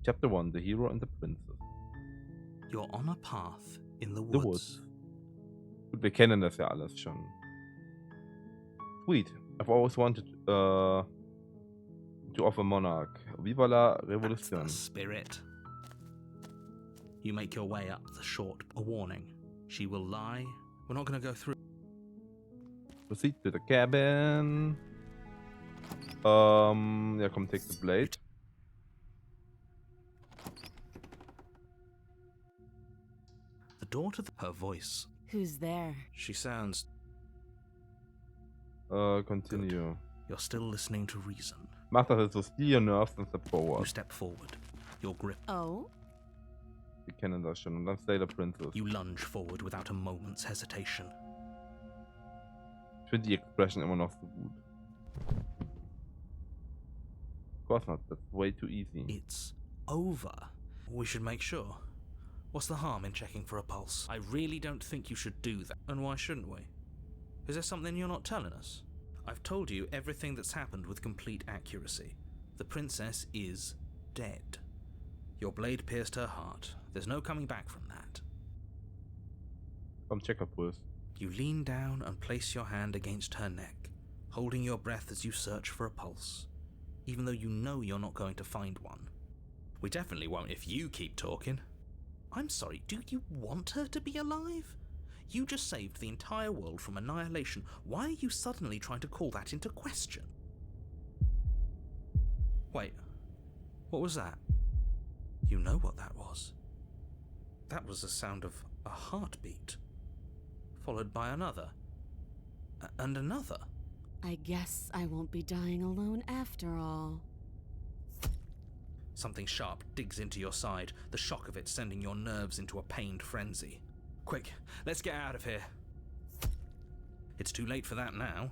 Chapter 1, The Hero and the Princess. You're on a path in the The woods. Woods. Gut, wir kennen das ja alles schon. Sweet. I've always wanted to offer monarch. Viva la That's revolution. the spirit. You make your way up the short. A warning. She will lie. We're not going to go through. Proceed to the cabin. Yeah, come take the blade. The door to her voice. Who's there? She sounds. Continue. You're still listening to reason. Mach das jetzt so Steal your nerves and step You forward. step forward. Your grip. Oh? Wir kennen das schon. Und dann Slay the Princess. You lunge forward without a moment's hesitation. Ich finde die Expression immer noch so gut. Of course not. That's way too easy. It's over. We should make sure. What's the harm in checking for a pulse? I really don't think you should do that. And why shouldn't we? Is there something you're not telling us? I've told you everything that's happened with complete accuracy. The princess is dead. Your blade pierced her heart. There's no coming back from that. Komm, check her pulse. You lean down and place your hand against her neck, holding your breath as you search for a pulse, even though you know you're not going to find one. We definitely won't if you keep talking. I'm sorry, do you want her to be alive? You just saved the entire world from annihilation. Why are you suddenly trying to call that into question? Wait, what was that? You know what that was. That was the sound of a heartbeat, followed by another, and another. I guess I won't be dying alone after all. Something sharp digs into your side, the shock of it sending your nerves into a pained frenzy. Quick, let's get out of here. It's too late for that now.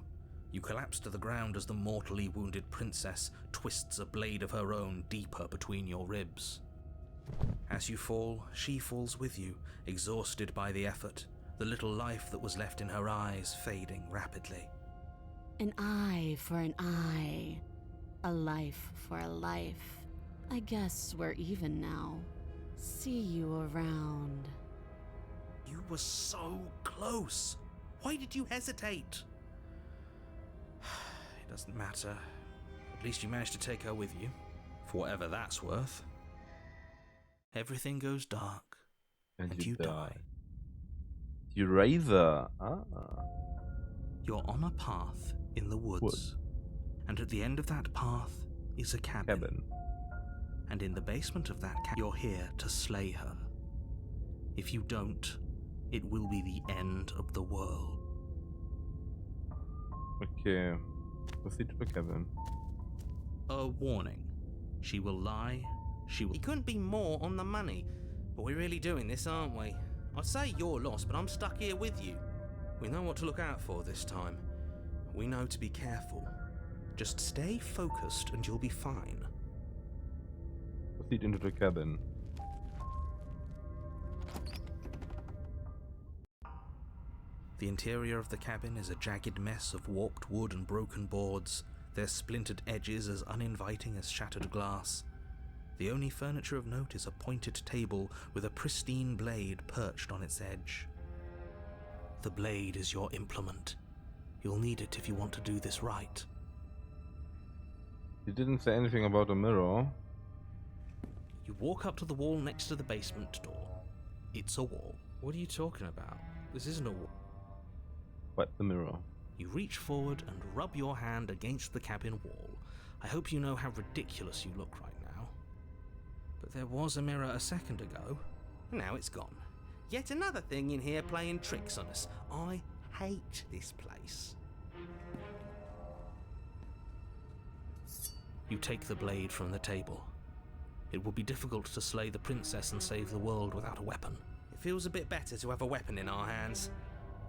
You collapse to the ground as the mortally wounded princess twists a blade of her own deeper between your ribs. As you fall, she falls with you, exhausted by the effort, the little life that was left in her eyes fading rapidly. An eye for an eye. A life for a life. I guess we're even now. See you around. You were so close. Why did you hesitate? It doesn't matter. At least you managed to take her with you, for whatever that's worth. Everything goes dark, and you die. Eraser. Ah. You're on a path in the woods. Woods. And at the end of that path is a cabin. And in the basement of that cabin, you're here to slay her. If you don't, it will be the end of the world. Okay. Proceed to the cabin. A warning. She will lie. She will. He couldn't be more on the money. But we're really doing this, aren't we? I'd say you're lost, but I'm stuck here with you. We know what to look out for this time. We know to be careful. Just stay focused and you'll be fine. Proceed into the cabin. The interior of the cabin is a jagged mess of warped wood and broken boards, their splintered edges as uninviting as shattered glass. The only furniture of note is a pointed table with a pristine blade perched on its edge. The blade is your implement. You'll need it if you want to do this right. You didn't say anything about a mirror. You walk up to the wall next to the basement door. It's a wall. What are you talking about? This isn't a wall. Wipe the mirror. You reach forward and rub your hand against the cabin wall. I hope you know how ridiculous you look right now. But there was a mirror a second ago, and now it's gone. Yet another thing in here playing tricks on us. I hate this place. You take the blade from the table. It will be difficult to slay the princess and save the world without a weapon. It feels a bit better to have a weapon in our hands.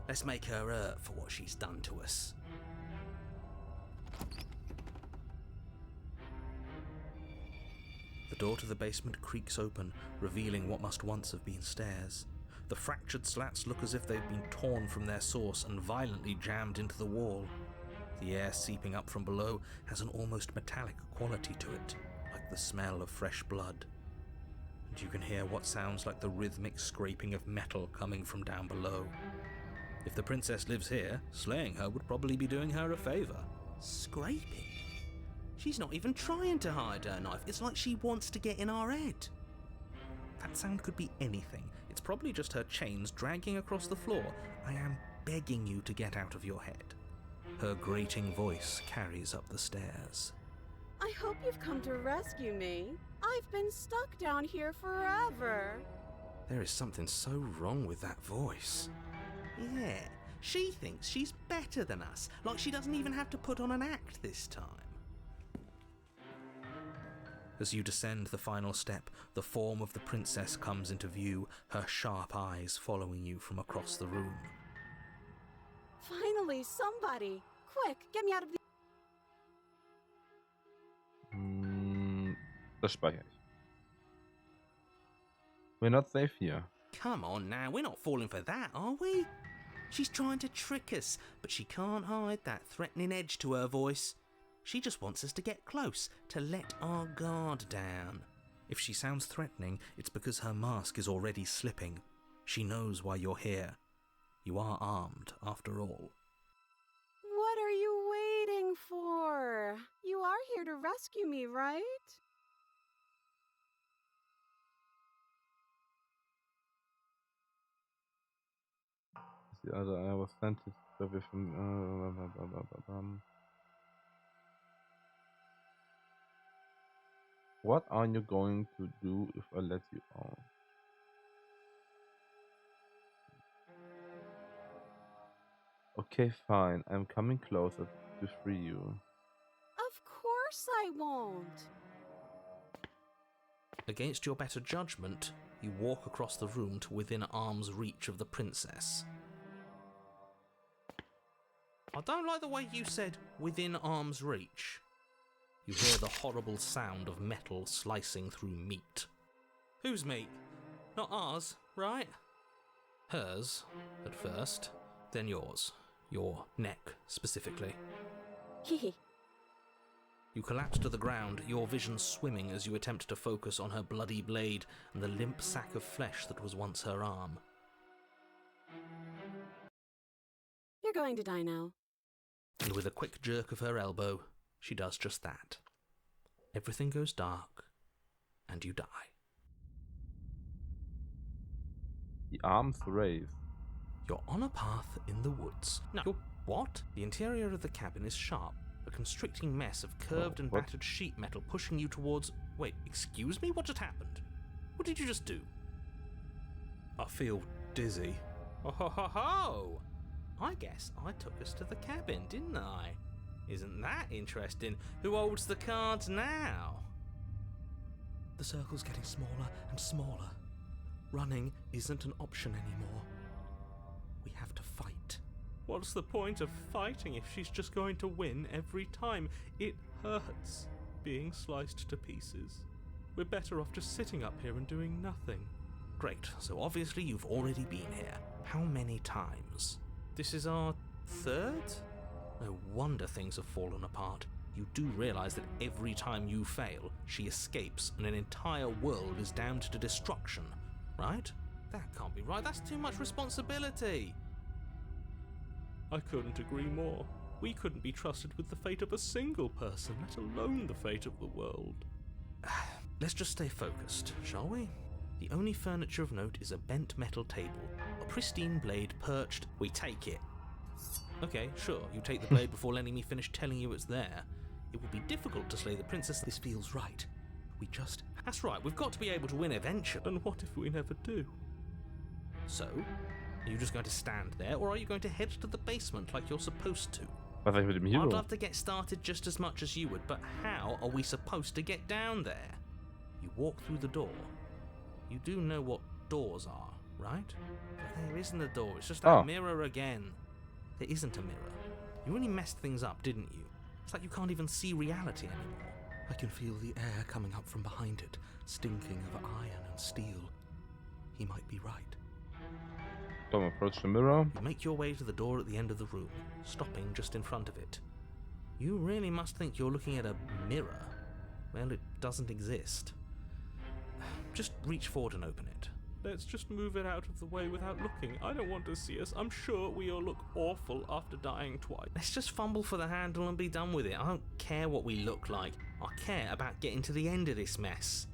Let's make her hurt for what she's done to us. The door to the basement creaks open, revealing what must once have been stairs. The fractured slats look as if they've been torn from their source and violently jammed into the wall. The air seeping up from below has an almost metallic quality to it, like the smell of fresh blood. and you can hear what sounds like the rhythmic scraping of metal coming from down below. If the princess lives here, slaying her would probably be doing her a favour. Scraping? She's not even trying to hide her knife. It's like she wants to get in our head. That sound could be anything. It's probably just her chains dragging across the floor. I am begging you to get out of your head. Her grating voice carries up the stairs. I hope you've come to rescue me. I've been stuck down here forever. There is something so wrong with that voice. Yeah, she thinks she's better than us, like she doesn't even have to put on an act this time. As you descend the final step, the form of the princess comes into view, her sharp eyes following you from across the room. Finally, somebody! Quick, get me out of the... Das speichere ich. We're not safe here. Come on now, we're not falling for that, are we? She's trying to trick us, but she can't hide that threatening edge to her voice. She just wants us to get close, to let our guard down. If she sounds threatening, it's because her mask is already slipping. She knows why you're here. You are armed, after all. What are you waiting for? You are here to rescue me, right? The other I was sent to survey from What are you going to do if I let you out? Okay, fine. I'm coming closer to free you. Of course I won't. Against your better judgment, you walk across the room to within arm's reach of the princess. I don't like the way you said within arm's reach. You hear the horrible sound of metal slicing through meat. Whose meat? Not ours, right? Hers, at first, then yours. Your neck, specifically. Hehe. You collapse to the ground, your vision swimming as you attempt to focus on her bloody blade and the limp sack of flesh that was once her arm. You're going to die now. And with a quick jerk of her elbow, she does just that. Everything goes dark, and you die. The arms raised. You're on a path in the woods. No. You're what? The interior of the cabin is sharp, a constricting mess of curved and what? battered sheet metal pushing you towards... Wait, excuse me? What just happened? What did you just do? I feel dizzy. Oh ho ho ho! I guess I took us to the cabin, didn't I? Isn't that interesting? Who holds the cards now? The circle's getting smaller and smaller. Running isn't an option anymore. We have to fight. What's the point of fighting if she's just going to win every time? It hurts being sliced to pieces. We're better off just sitting up here and doing nothing. Great, so obviously you've already been here. How many times? This is our third? No wonder things have fallen apart. You do realise that every time you fail, she escapes and an entire world is damned to destruction, right? That can't be right. That's too much responsibility. I couldn't agree more. We couldn't be trusted with the fate of a single person, let alone the fate of the world. Let's just stay focused, shall we? The only furniture of note is a bent metal table, a pristine blade perched. We take it. Okay, sure, you take the blade before letting me finish telling you it's there. It would be difficult to slay the princess. This feels right. We just... That's right, we've got to be able to win eventually. And what if we never do? So, are you just going to stand there, or are you going to head to the basement like you're supposed to? Was soll ich mit dem Hero? I'd love to get started just as much as you would, but how are we supposed to get down there? You walk through the door. You do know what doors are, right? But there isn't a door, it's just that mirror again. There isn't a mirror. You really messed things up, didn't you? It's like you can't even see reality anymore. I can feel the air coming up from behind it, stinking of iron and steel. He might be right. Don't approach the mirror. You make your way to the door at the end of the room, stopping just in front of it. You really must think you're looking at a mirror. Well, it doesn't exist. Just reach forward and open it. Let's just move it out of the way without looking. I don't want to see us. I'm sure we all look awful after dying twice. Let's just fumble for the handle and be done with it. I don't care what we look like. I care about getting to the end of this mess.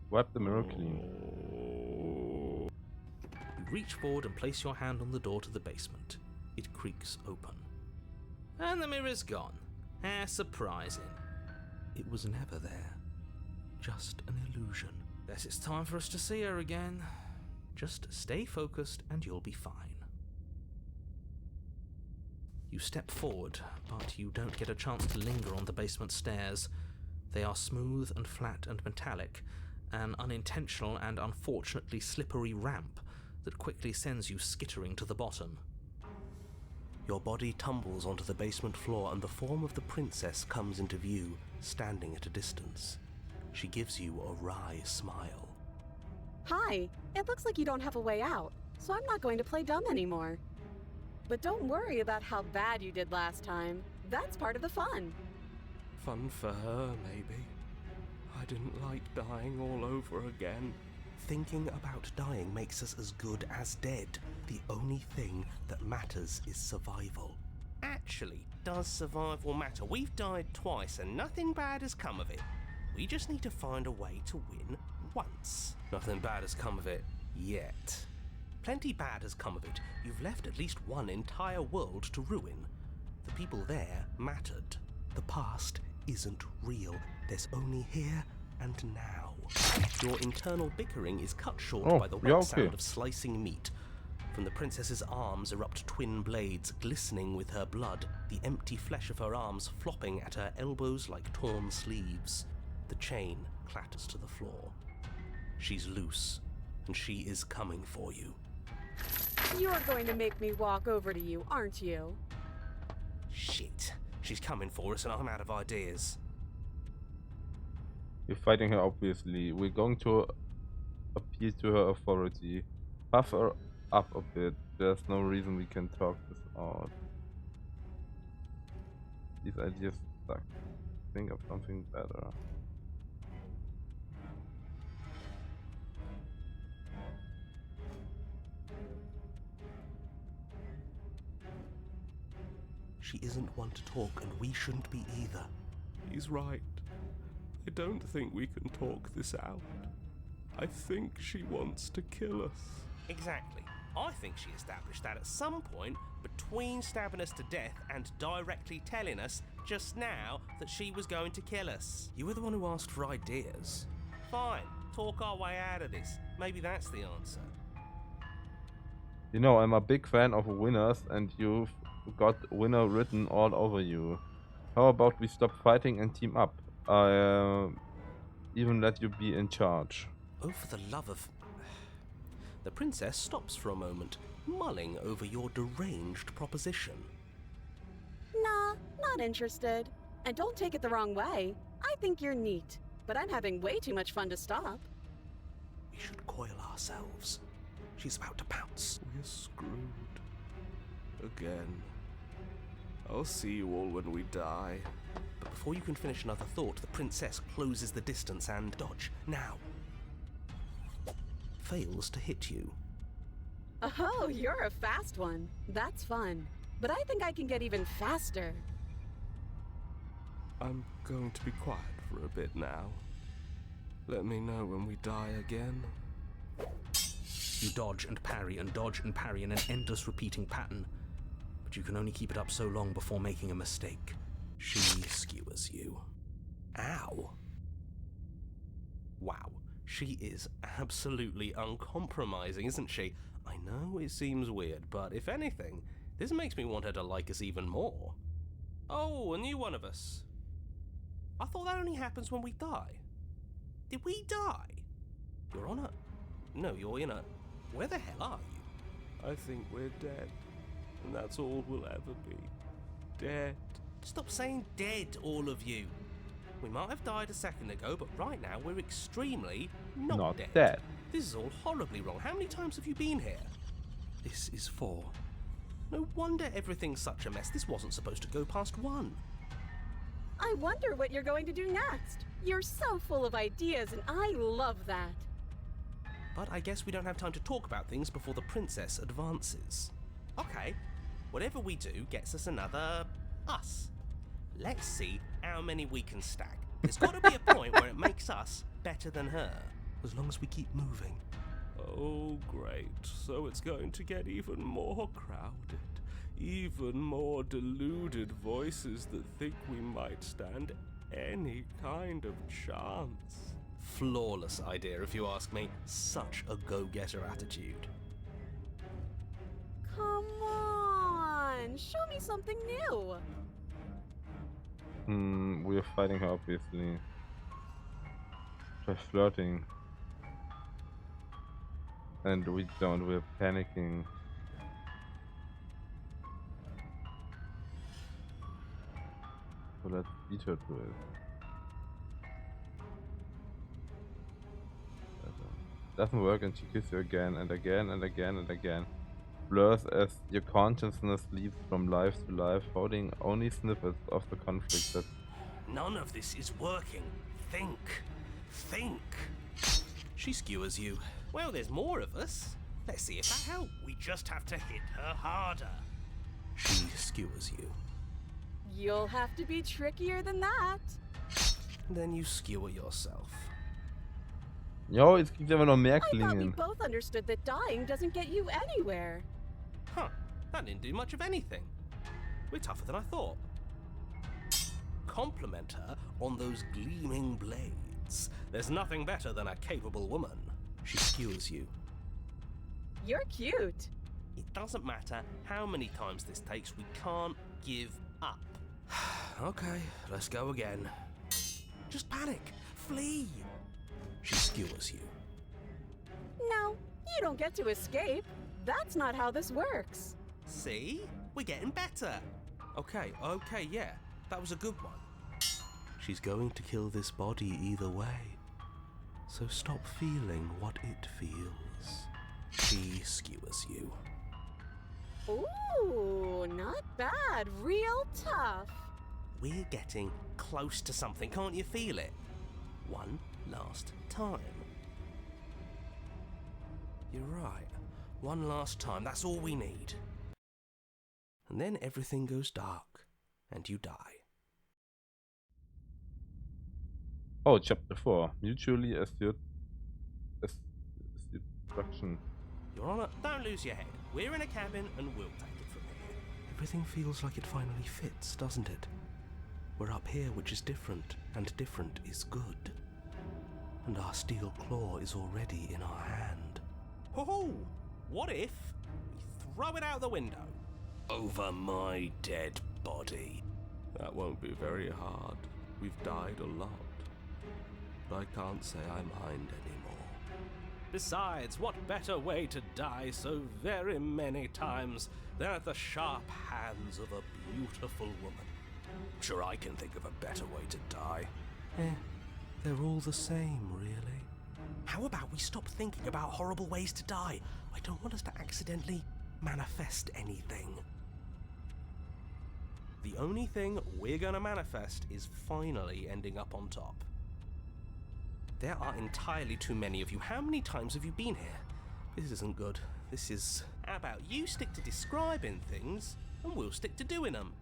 Wipe the mirror clean. Oh. You reach forward and place your hand on the door to the basement. It creaks open. And the mirror's gone. How surprising. It was never there. Just an illusion. Guess it's time for us to see her again. Just stay focused and you'll be fine. You step forward, but you don't get a chance to linger on the basement stairs. They are smooth and flat and metallic, an unintentional and unfortunately slippery ramp that quickly sends you skittering to the bottom. Your body tumbles onto the basement floor and the form of the princess comes into view, standing at a distance. She gives you a wry smile. Hi, it looks like you don't have a way out, so I'm not going to play dumb anymore. But don't worry about how bad you did last time. That's part of the fun. Fun for her, maybe. I didn't like dying all over again. Thinking about dying makes us as good as dead. The only thing that matters is survival. Actually, does survival matter? We've died twice and nothing bad has come of it. We just need to find a way to win once. Nothing bad has come of it yet. Plenty bad has come of it. You've left at least one entire world to ruin. The people there mattered. The past isn't real. There's only here and now. Your internal bickering is cut short by the wet sound of slicing meat. From the princess's arms erupt twin blades, glistening with her blood, the empty flesh of her arms flopping at her elbows like torn sleeves. The chain clatters to the floor. She's loose, and she is coming for you. You're going to make me walk over to you, aren't you? Shit. She's coming for us and I'm out of ideas. You're fighting her, obviously. We're going to appeal to her authority. Puff her up a bit. There's no reason we can talk this out. These ideas suck. Think of something better. She isn't one to talk, and we shouldn't be either. He's right. I don't think we can talk this out. I think she wants to kill us. Exactly. I think she established that at some point between stabbing us to death and directly telling us just now that she was going to kill us. You were the one who asked for ideas. Fine. Talk our way out of this. Maybe that's the answer. You know, I'm a big fan of winners, and you've got winner written all over you. How about we stop fighting and team up? I even let you be in charge. Oh, for the love of... The princess stops for a moment, mulling over your deranged proposition. Nah, not interested. And don't take it the wrong way. I think you're neat, but I'm having way too much fun to stop. We should coil ourselves. She's about to pounce. We're screwed. Again. I'll see you all when we die. But before you can finish another thought, the princess closes the distance and dodge. Now. Fails to hit you. Oh, you're a fast one. That's fun. But I think I can get even faster. I'm going to be quiet for a bit now. Let me know when we die again. You dodge and parry in an endless repeating pattern, but you can only keep it up so long before making a mistake. She skewers you. Ow. Wow, she is absolutely uncompromising, isn't she? I know it seems weird, but if anything, this makes me want her to like us even more. Oh, a new one of us. I thought that only happens when we die. Did we die? You're on a... No, you're in a... Where the hell are you? I think we're dead. And that's all we'll ever be. Dead. Stop saying dead, all of you. We might have died a second ago, but right now we're extremely not dead. This is all horribly wrong. How many times have you been here? This is 4. No wonder everything's such a mess. This wasn't supposed to go past 1. I wonder what you're going to do next. You're so full of ideas, and I love that. But I guess we don't have time to talk about things before the princess advances. Okay, whatever we do gets us another us. Let's see how many we can stack. There's got to be a point where it makes us better than her, as long as we keep moving. Oh, great. So it's going to get even more crowded. Even more deluded voices that think we might stand any kind of chance. Flawless idea, if you ask me. Such a go-getter attitude. Come on, show me something new. We're fighting her, obviously. By flirting. And we don't, we're panicking. So let's beat her to it. Doesn't work, and she kisses you again and again and again and again. Blurs as your consciousness leaps from life to life, holding only snippets of the conflict that... None of this is working. Think. Think. She skewers you. Well, there's more of us. Let's see if that helps. We just have to hit her harder. She skewers you. You'll have to be trickier than that. Then you skewer yourself. Jo, jetzt kriegt aber noch mehr I thought we Klingen. both understood that dying doesn't get you anywhere. Huh, that didn't do much of anything. We're tougher than I thought. Compliment her on those gleaming blades. There's nothing better than a capable woman. She skewers you. You're cute. It doesn't matter how many times this takes, we can't give up. Okay, let's go again. Just panic. Flee. She skewers you. No, you don't get to escape. That's not how this works. See? We're getting better. Okay, yeah. That was a good one. She's going to kill this body either way. So stop feeling what it feels. She skewers you. Ooh, not bad. Real tough. We're getting close to something, can't you feel it? One last time. You're right. One last time, that's all we need. And then everything goes dark, and you die. Oh, chapter 4. Mutually assured destruction. Your Honor, don't lose your head. We're in a cabin, and we'll take it from here. Everything feels like it finally fits, doesn't it? We're up here, which is different, and different is good. And our steel claw is already in our hand. Oh, what if we throw it out the window? Over my dead body. That won't be very hard. We've died a lot. But I can't say I mind anymore. Besides, what better way to die so very many times than at the sharp hands of a beautiful woman? Sure, I can think of a better way to die. They're all the same, really. How about we stop thinking about horrible ways to die? I don't want us to accidentally manifest anything. The only thing we're gonna manifest is finally ending up on top. There are entirely too many of you. How many times have you been here? This isn't good. This is... How about you stick to describing things, and we'll stick to doing them?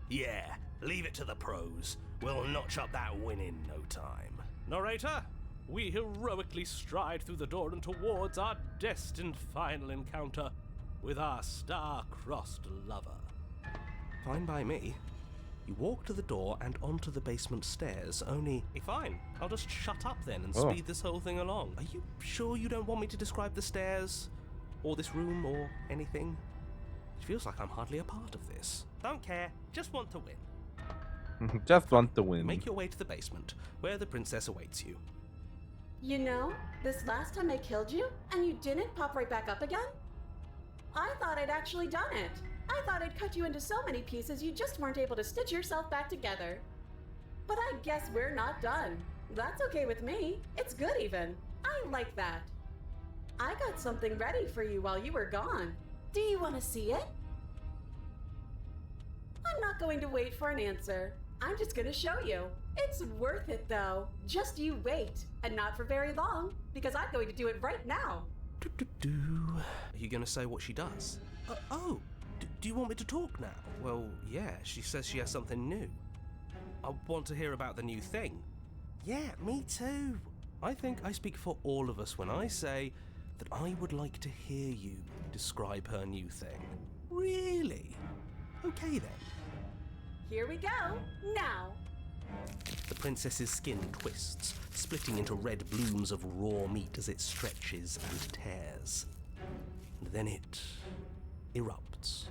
Yeah, leave it to the pros. We'll notch up that win in no time. Narrator, we heroically stride through the door and towards our destined final encounter with our star-crossed lover. Fine by me. You walk to the door and onto the basement stairs, only... Fine, I'll just shut up then and speed this whole thing along. Are you sure you don't want me to describe the stairs? Or this room, or anything? It feels like I'm hardly a part of this. Don't care, just want to win. Just want to win. Make your way to the basement, where the princess awaits you. You know, this last time I killed you, and you didn't pop right back up again? I thought I'd actually done it. I thought I'd cut you into so many pieces you just weren't able to stitch yourself back together. But I guess we're not done. That's okay with me. It's good even. I like that. I got something ready for you while you were gone. Do you want to see it? I'm not going to wait for an answer. I'm just gonna show you. It's worth it though. Just you wait. And not for very long, because I'm going to do it right now. Are you going to say what she does? Do you want me to talk now? Well, yeah, she says she has something new. I want to hear about the new thing. Yeah, me too. I think I speak for all of us when I say that I would like to hear you describe her new thing. Really? Okay then. Here we go. Now. The princess's skin twists, splitting into red blooms of raw meat as it stretches and tears. And then it erupts.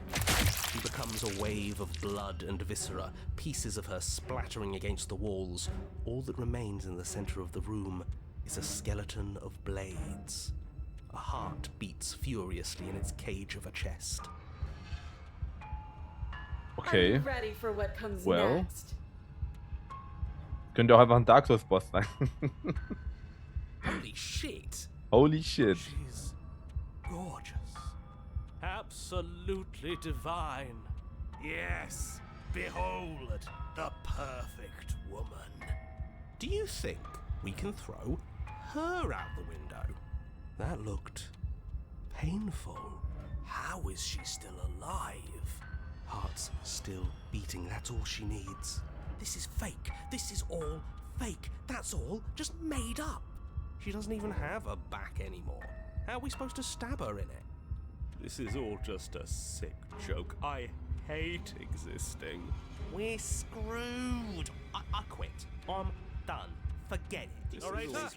She becomes a wave of blood and viscera, pieces of her splattering against the walls. All that remains in the center of the room is a skeleton of blades. A heart beats furiously in its cage of a chest. Okay. Are you ready for what comes Well. next? Könnte auch einfach ein Dark Souls Boss sein. Holy shit! Holy shit. She's gorgeous. Absolutely divine. Yes, behold, the perfect woman. Do you think we can throw her out the window? That looked painful. How is she still alive? Heart's still beating, that's all she needs. This is fake. This is all fake. That's all just made up. She doesn't even have a back anymore. How are we supposed to stab her in it? This is all just a sick joke. I hate existing. We're screwed. I quit. I'm done. Forget it. All right, What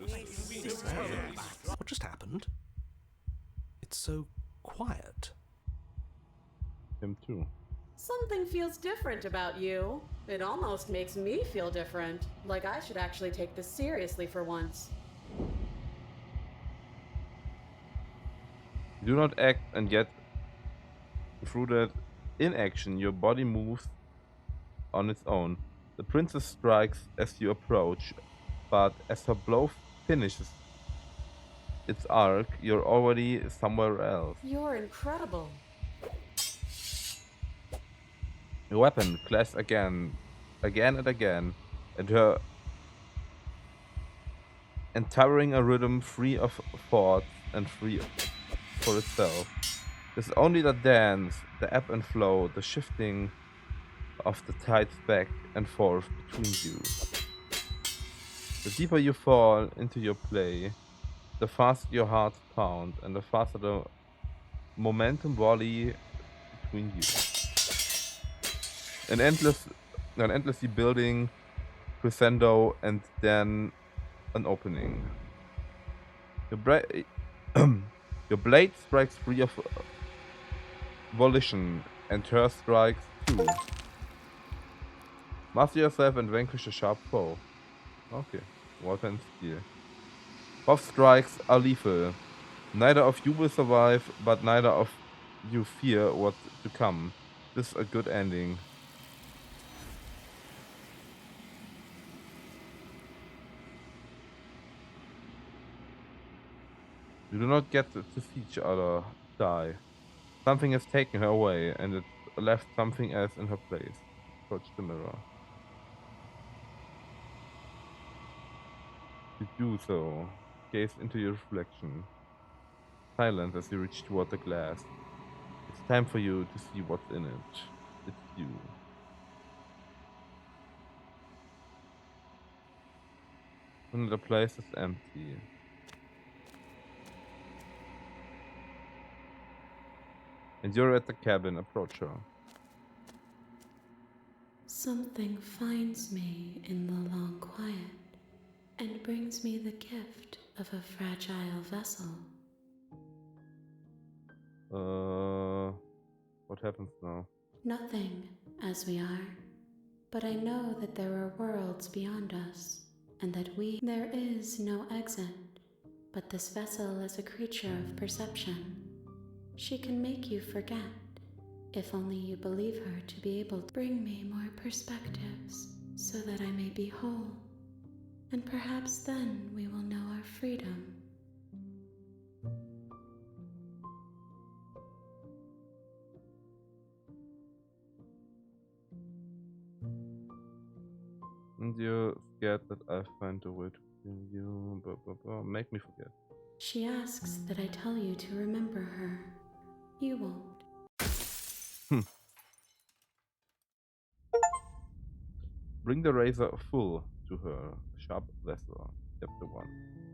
just happened? It's so quiet. Him too. Something feels different about you. It almost makes me feel different. Like I should actually take this seriously for once. Do not act, and yet through that inaction your body moves on its own. The princess strikes as you approach, but as her blow finishes its arc, you're already somewhere else. You're incredible. Your weapon clashes again and again, and her entering a rhythm free of thoughts and free for itself. It's only the dance, the ebb and flow, the shifting of the tides back and forth between you. The deeper you fall into your play, the faster your hearts pound and the faster the momentum volley between you. An endlessly building crescendo and then an opening. Your blade strikes free of volition, and her strikes too. Master yourself and vanquish a sharp foe. Okay, water and steel. Both strikes are lethal. Neither of you will survive, but neither of you fear what's to come. This is a good ending. You do not get to see each other die. Something has taken her away, and it left something else in her place. Approach the mirror. You do so. Gaze into your reflection. Silence as you reach toward the glass. It's time for you to see what's in it. It's you. And the place is empty. And you're at the cabin. Approach her. Something finds me in the long quiet and brings me the gift of a fragile vessel. What happens now? Nothing, as we are, but I know that there are worlds beyond us, and that there is no exit, but this vessel is a creature of perception. She can make you forget, if only you believe her to be able to bring me more perspectives, so that I may be whole, and perhaps then we will know our freedom. And you're scared that I'll find a way to kill you. Blah, blah, blah. Make me forget. She asks that I tell you to remember her. You won't. Bring the razor full to her, sharp vessel. Chapter 1.